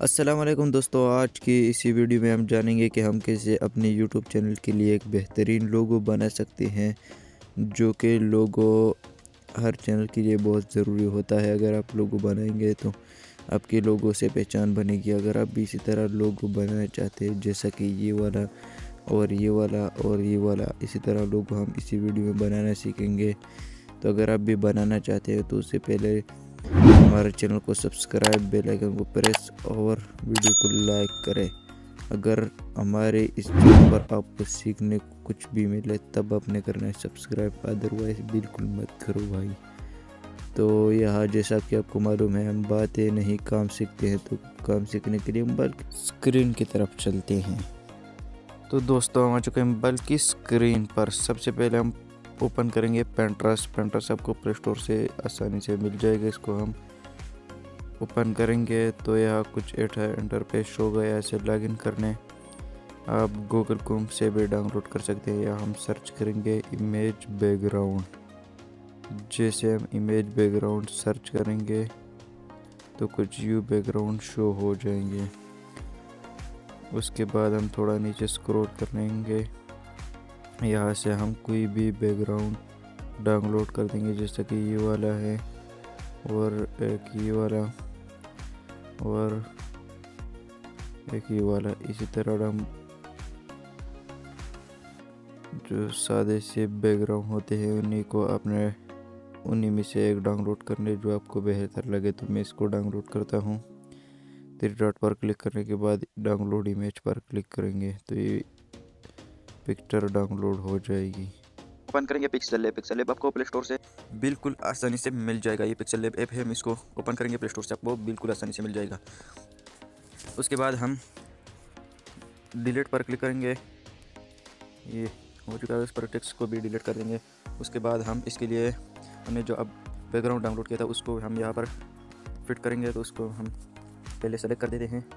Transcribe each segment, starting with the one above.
अस्सलाम वालेकुम दोस्तों, आज की इसी वीडियो में हम जानेंगे कि हम कैसे अपने यूट्यूब चैनल के लिए एक बेहतरीन लोगो बना सकते हैं, जो कि लोगो हर चैनल के लिए बहुत ज़रूरी होता है। अगर आप लोगो बनाएंगे तो आपके लोगो से पहचान बनेगी। अगर आप भी इसी तरह लोगो बनाना चाहते हैं, जैसा कि ये वाला और ये वाला और ये वाला, इसी तरह लोगो हम इसी वीडियो में बनाना सीखेंगे। तो अगर आप भी बनाना चाहते हैं तो उससे पहले हमारे चैनल को सब्सक्राइब, बेल आइकन को प्रेस और वीडियो को लाइक करें। अगर हमारे इस चैनल पर आपको सीखने को कुछ भी मिले तब आपने करना है सब्सक्राइब, अदरवाइज बिल्कुल मत करो भाई। तो यहाँ जैसा कि आपको मालूम है, हम बातें नहीं काम सीखते हैं, तो काम सीखने के लिए हम बल्कि स्क्रीन की तरफ चलते हैं। तो दोस्तों, हम आ चुके हैं बल्कि स्क्रीन पर। सबसे पहले हम ओपन करेंगे पेंट्रस आपको प्ले स्टोर से आसानी से मिल जाएगा। इसको हम ओपन करेंगे तो यहाँ कुछ इंटरफेस शो गया। ऐसे लॉगिन करने आप गूगल क्रोम से भी डाउनलोड कर सकते हैं। यहाँ हम सर्च करेंगे इमेज बैकग्राउंड। जैसे हम इमेज बैकग्राउंड सर्च करेंगे तो कुछ यू बैकग्राउंड शो हो जाएंगे। उसके बाद हम थोड़ा नीचे स्क्रॉल करेंगे, यहाँ से हम कोई भी बैकग्राउंड डाउनलोड कर देंगे, जैसा कि ये वाला है और एक ये वाला और एक ये वाला। इसी तरह हम जो सादे से बैकग्राउंड होते हैं उन्हीं में से एक डाउनलोड करने जो आपको बेहतर लगे। तो मैं इसको डाउनलोड करता हूँ। 3 डॉट पर क्लिक करने के बाद डाउनलोड इमेज पर क्लिक करेंगे तो ये पिक्चर डाउनलोड हो जाएगी। ओपन करेंगे पिक्सेल लैब आपको प्ले स्टोर से बिल्कुल आसानी से मिल जाएगा। ये पिक्सेल लैब ऐप है, हम इसको ओपन करेंगे प्ले स्टोर से, आपको बिल्कुल आसानी से मिल जाएगा। उसके बाद हम डिलीट पर क्लिक करेंगे, ये हो चुका है। उस पर टेक्स्ट को भी डिलीट कर देंगे। उसके बाद हम इसके लिए हमने जो अब बैकग्राउंड डाउनलोड किया था उसको हम यहाँ पर फिट करेंगे। तो उसको हम पहले सेलेक्ट कर देते हैं।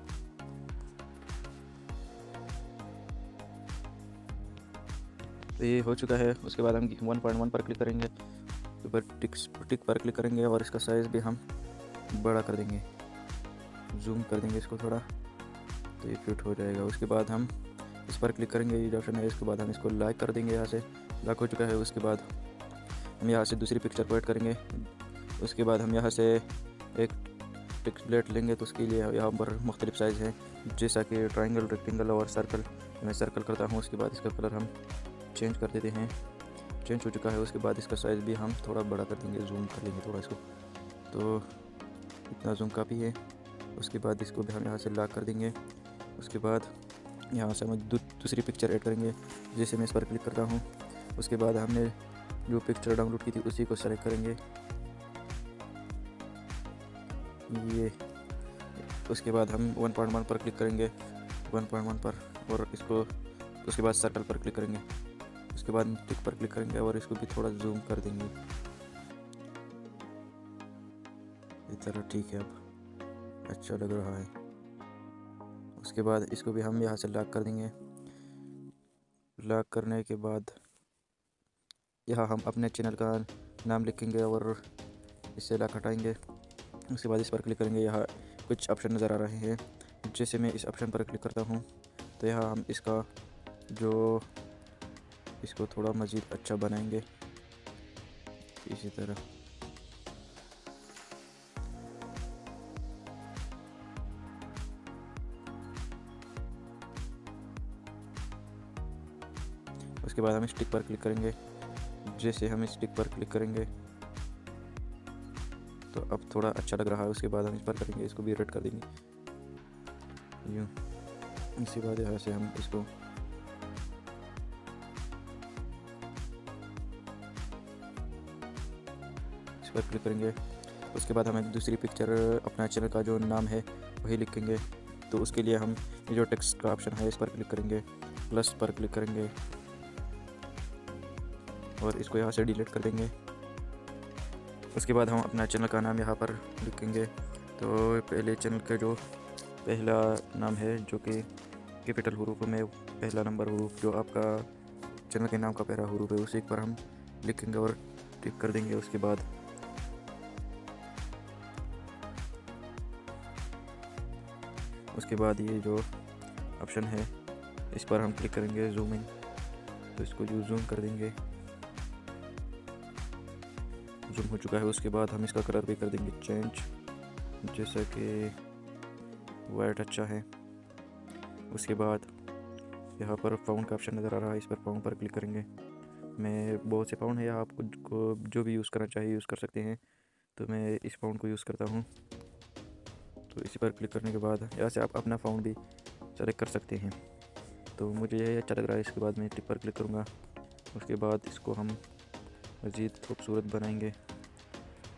तो ये हो चुका है। उसके बाद हम 1.1 पर क्लिक करेंगे, ऊपर टिक पर क्लिक करेंगे और इसका साइज़ भी हम बड़ा कर देंगे, जूम कर देंगे इसको थोड़ा, तो ये फिट हो जाएगा। उसके बाद हम इस पर क्लिक करेंगे, ये ऑप्शन है। इसके बाद हम इसको लाइक कर देंगे, यहाँ से लाइक हो चुका है। उसके बाद हम यहाँ से दूसरी पिक्चर को ऐड करेंगे। उसके बाद हम यहाँ से एक टेक्स्ट प्लेट लेंगे, तो उसके लिए यहाँ पर मुख्तलिफ साइज़ हैं, जैसा कि ट्राइंगल, रेक्टेंगल और सर्कल। मैं सर्कल करता हूँ। उसके बाद इसका कलर हम चेंज कर देते हैं। चेंज हो चुका है। उसके बाद इसका साइज़ भी हम थोड़ा बड़ा कर देंगे, जूम कर लेंगे थोड़ा इसको, तो इतना जूम काफ़ी है। उसके बाद इसको भी हम यहाँ से लॉक कर देंगे। उसके बाद यहाँ से हम दूसरी पिक्चर ऐड करेंगे, जैसे मैं इस पर क्लिक करता हूँ। उसके बाद हमने जो पिक्चर डाउनलोड की थी उसी को सेलेक्ट करेंगे, ये। उसके बाद हम 1.1 पर क्लिक करेंगे, 1.1 पर, और इसको उसके बाद सर्कल पर क्लिक करेंगे। उसके बाद टिक पर क्लिक करेंगे और इसको भी थोड़ा जूम कर देंगे, इस तरह। ठीक है, अब अच्छा लग रहा है। उसके बाद इसको भी हम यहाँ से लॉक कर देंगे। लॉक करने के बाद यहाँ हम अपने चैनल का नाम लिखेंगे और इससे लॉक हटाएंगे। उसके बाद इस पर क्लिक करेंगे। यहाँ कुछ ऑप्शन नज़र आ रहे हैं, जैसे मैं इस ऑप्शन पर क्लिक करता हूँ तो यहाँ हम इसको थोड़ा मज़ीद अच्छा बनाएंगे, इसी तरह। उसके बाद हम स्टिक पर क्लिक करेंगे, जैसे हम स्टिक पर क्लिक करेंगे तो अब थोड़ा अच्छा लग रहा है। उसके बाद हम इस पर करेंगे, इसको भी रेड कर देंगे यूँ। इसके बाद यहाँ से हम इसको इस पर क्लिक करेंगे। उसके बाद हमें दूसरी पिक्चर, अपना चैनल का जो नाम है वही लिखेंगे। तो उसके लिए हम ये जो टेक्स्ट का ऑप्शन है इस पर क्लिक करेंगे, प्लस पर क्लिक करेंगे और इसको यहाँ से डिलीट कर देंगे। उसके बाद हम अपना चैनल का नाम यहाँ पर लिखेंगे। तो पहले चैनल का जो पहला नाम है, जो कि कैपिटल हरूफ में पहला नंबर हरूफ जो आपका चैनल के नाम का पहला हरूफ है, उसी पर हम लिखेंगे और टिक कर देंगे। उसके बाद उसके बाद ये जो ऑप्शन है इस पर हम क्लिक करेंगे जूम इन, तो इसको जूम कर देंगे। जूम हो चुका है। उसके बाद हम इसका कलर भी कर देंगे चेंज, जैसा कि वाइट अच्छा है। उसके बाद यहाँ पर फाउंड का ऑप्शन नज़र आ रहा है, इस पर फाउंड पर क्लिक करेंगे। मैं बहुत से फाउंड है, आपको जो भी यूज़ करना चाहिए यूज़ कर सकते हैं, तो मैं इस फाउंड को यूज़ करता हूँ। तो इसी पर क्लिक करने के बाद यहाँ से आप अपना फाउंड भी सेलेक्ट कर सकते हैं। तो मुझे ये अच्छा लग रहा है। इसके बाद मैं टिप पर क्लिक करूँगा। उसके बाद इसको हम मज़ीद खूबसूरत बनाएंगे।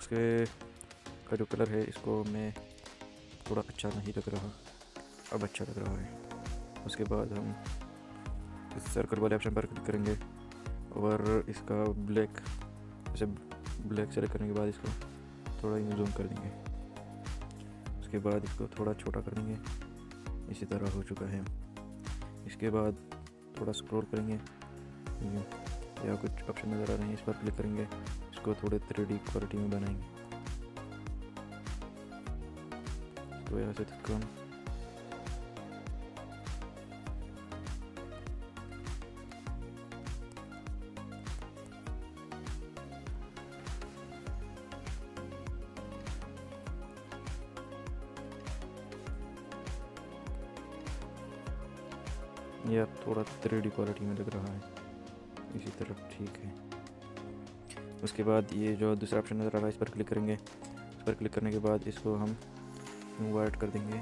उसके का जो कलर है इसको मैं थोड़ा अच्छा नहीं लग रहा, अब अच्छा लग रहा है। उसके बाद हम इस सर्कल वाले ऑप्शन पर क्लिक करेंगे और इसका ब्लैक, जैसे ब्लैक सेलेक्ट करने के बाद इसको थोड़ा यूँ जूम कर देंगे। उसके बाद इसको थोड़ा छोटा कर देंगे। इसी तरह हो चुका है। इसके बाद थोड़ा स्क्रॉल करेंगे, या कुछ ऑप्शन नज़र आ रहे हैं, इस पर क्लिक करेंगे। इसको थोड़े 3D क्वालिटी में बनाएंगे। तो यहाँ से कम ये अब थोड़ा 3D क्वालिटी में लग रहा है। इसी तरफ ठीक है। उसके बाद ये जो दूसरा ऑप्शन नज़र आ रहा है इस पर क्लिक करेंगे। इस पर क्लिक करने के बाद इसको हम वाइट कर देंगे।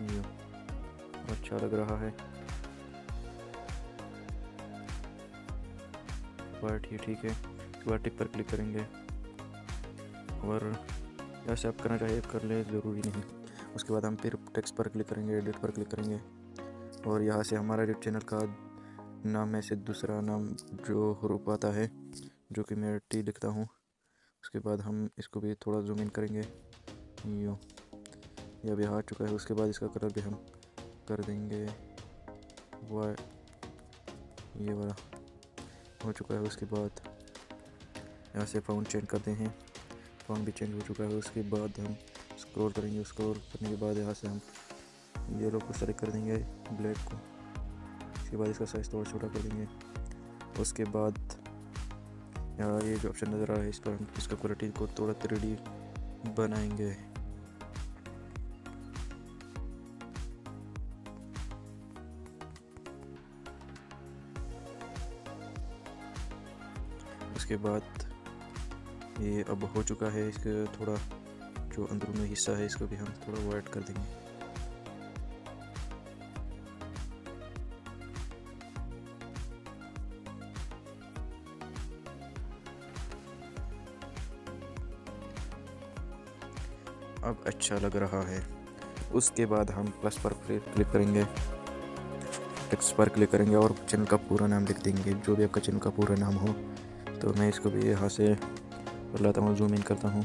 ये अच्छा लग रहा है। वाइट ही ठीक है। उसके बाद टिक पर क्लिक करेंगे और ऐसे आप करना चाहिए कर ले, ज़रूरी नहीं। उसके बाद हम फिर टेक्स्ट पर क्लिक करेंगे, एडिट पर क्लिक करेंगे और यहाँ से हमारा जो चैनल का नाम में से दूसरा नाम जो हरूफ आता है, जो कि मैं टी लिखता हूँ। उसके बाद हम इसको भी थोड़ा जूम इन करेंगे। यूँ ये अभी आ चुका है। उसके बाद इसका कलर भी हम कर देंगे वाइट, ये वाला हो चुका है। उसके बाद यहाँ से फाउंड चेंज करते हैं, फाउंड भी चेंज हो चुका है। उसके बाद हम स्क्रॉल करेंगे। स्क्रॉल करने के बाद यहाँ से हम येलो को सेलेक्ट कर देंगे, ब्लैक को। उसके बाद इसका साइज़ थोड़ा छोटा कर देंगे। उसके बाद यहाँ ये जो ऑप्शन नज़र आ रहा है इस पर हम इसका क्वालिटी को थोड़ा 3D बनाएंगे। उसके बाद ये अब हो चुका है। इसका थोड़ा जो अंदरूनी हिस्सा है इसको भी हम थोड़ा वाइट कर देंगे। अब अच्छा लग रहा है। उसके बाद हम प्लस पर क्लिक करेंगे, टेक्स्ट पर क्लिक करेंगे और चैनल का पूरा नाम लिख देंगे, जो भी आपका चैनल का पूरा नाम हो। तो मैं इसको भी यहाँ से कर लाता हूँ, जूम इन करता हूँ,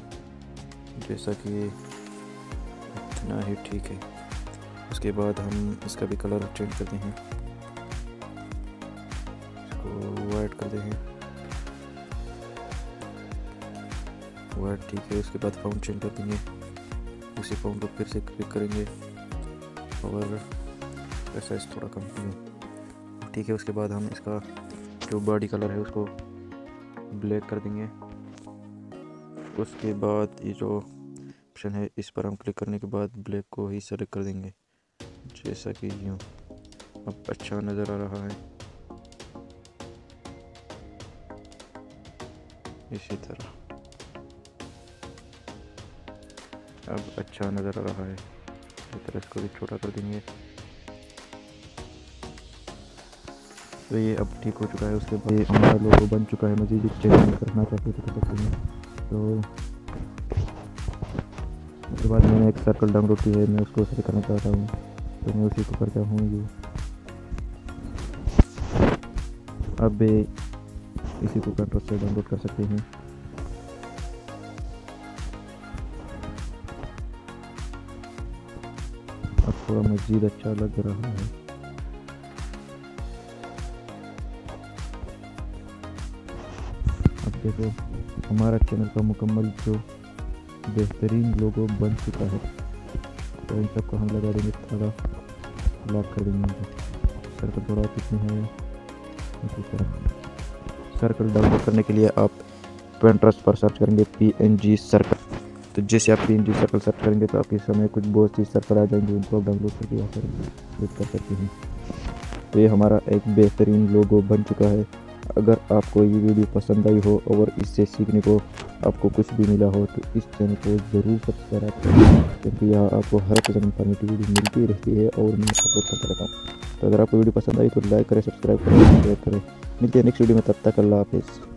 जैसा कि इतना ही ठीक है। उसके बाद हम इसका भी कलर चेंज करते हैं, इसको वाइट करते हैं, वाइट ठीक है। उसके बाद फाउंड चेंज कर देंगे, उसी फाउंड को फिर से क्लिक करेंगे और साइज थोड़ा कम ठीक है। उसके बाद हम इसका जो बॉडी कलर है उसको ब्लैक कर देंगे। उसके बाद ये जो ऑप्शन है इस पर हम क्लिक करने के बाद ब्लैक को ही सेलेक्ट कर देंगे, जैसा कि यूँ। अब अच्छा नज़र आ रहा है। इसी तरह अब अच्छा नज़र आ रहा है। इस तरह इसको भी छोटा कर देंगे। तो ये अब ठीक हो चुका है। उसके बाद ये हमारा लोगो बन चुका है। मज़ीद चेंज करना चाहते तो कर सकते हैं। तो उसके बाद मैंने एक सर्कल डाउनलोड की है, मैं उसको सेलेक्ट करना चाहता हूँ, तो मैं उसी को करता हूँ। ये अब इसी को कंट्रोल से डाउनलोड कर सकते हैं। अब थोड़ा मज़ीद अच्छा लग रहा है। अब देखो हमारा चैनल का मुकम्मल जो बेहतरीन लोगो बन चुका है। तो इन सबको हम लगा देंगे, थोड़ा लॉक कर देंगे इनको। सर्कल थोड़ा कितनी है इसी तरह। सर्कल डाउनलोड करने के लिए आप Pinterest पर सर्च करेंगे PNG सर्कल। तो जैसे आप PNG सर्कल सर्च करेंगे तो आपके सामने कुछ बहुत सी सर्कल आ जाएंगे, उनको आप डाउनलोड करके यहाँ पर क्लिक कर सकते हैं। तो ये हमारा एक बेहतरीन लोगो बन चुका है। अगर आपको ये वीडियो पसंद आई हो और इससे सीखने को आपको कुछ भी मिला हो तो इस चैनल को ज़रूर सब्सक्राइब करें, क्योंकि यहाँ आपको हर तरह इन्फॉर्मेटिव वीडियो मिलती रहती है और मैं अपलोड करता रहता हूँ। तो अगर आपको वीडियो पसंद आई तो लाइक करें, सब्सक्राइब करें, शेयर करें। मिलते हैं नेक्स्ट वीडियो में, तब तक अल्लाह हाफिज़।